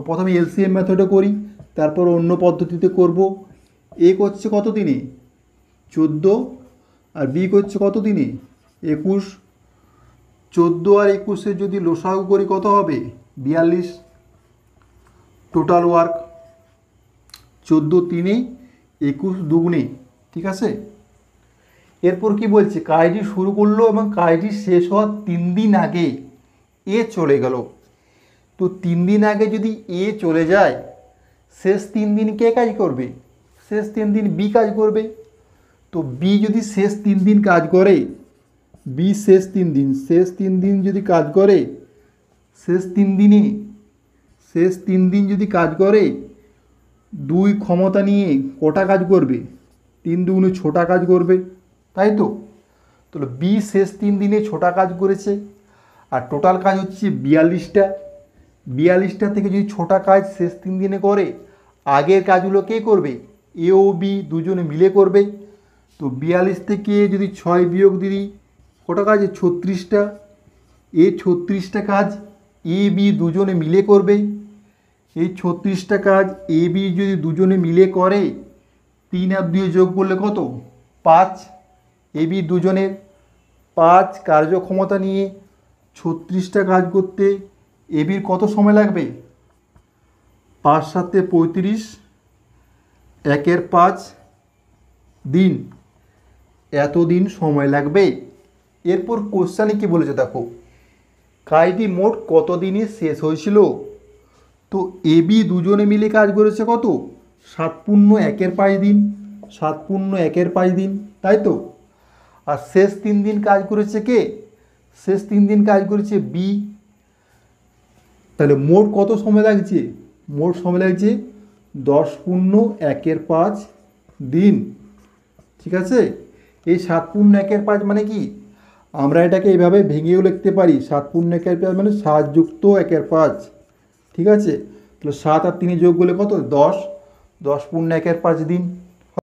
প্রথমে এলসিএম মেথডে করি, তারপর অন্য পদ্ধতিতে করব। এ করছে কত দিনে? 14। আর বি করছে কত দিনে? 21। 14 আর 21 যদি লসাগু করি কত হবে? 42। টোটাল ওয়ার্ক 14 তিনে 21 দুগুণে। ঠিক আছে, এরপর কি বলছে, কাজটি শুরু করলো এবং কাজটি শেষ হওয়ার 3 দিন আগে এ চলে গেল। তো 3 দিন আগে যদি এ চলে যায়, শেষ 3 দিন কে কাজ করবে? শেষ 3 দিন বি কাজ করবে। তো বি যদি শেষ 3 দিন কাজ করে, বি শেষ 3 দিন যদি কাজ করে, শেষ 3 দিন যদি কাজ করে, 2 ক্ষমতা নিয়ে কটা কাজ করবে? 3 দুগুণে 6টা কাজ করবে, তাই তো? তাহলে বি শেষ 3 দিনে 6টা কাজ করেছে, আর টোটাল কাজ হচ্ছে 42টা। 42টা থেকে যদি 6টা কাজ শেষ 3 দিনে করে, আগের কাজগুলো কে করবে? এ ও বি দুজনে মিলে করবে। তো 42 থেকে যদি 6 বিয়োগ দিই, কটা কাজ? 36টা। এই 36টা কাজ এ বি দুজনে মিলে করবে। এই 36টা কাজ এ বি যদি দুজনে মিলে করে, 3 আর 2 যোগ করলে কত? 5। এ বি দুজনের 5 কার্যক্ষমতা নিয়ে 36টা কাজ করতে এ বির কত সময় লাগবে? 5 7 35, 1/5 দিন, এতদিন সময় লাগবে। এরপর কোশ্চানে কি বলেছে দেখো, কাজটি মোট কত দিনে শেষ হয়েছিল? তো এ বি দুজনে মিলে কাজ করেছে কত? 7 পূর্ণ 1/5 দিন। 7 পূর্ণ 1/5 দিন, তাই তো? আর শেষ 3 দিন কাজ করেছে কে? শেষ 3 দিন কাজ করেছে বি। তাহলে মোট কত সময় লাগছে? মোট সময় লাগছে 10 পূর্ণ 1/5 দিন। ঠিক আছে, এই 7 পূর্ণ 1/5 মানে কি? আমরা এটাকে এইভাবে ভেঙেও লিখতে পারি, 7 পূর্ণ 1/5 মানে 7 যুক্ত 1/5। ঠিক আছে, তাহলে 7 আর 3 যোগ করলে কত? 10। 10 পূর্ণ 1/5 দিন।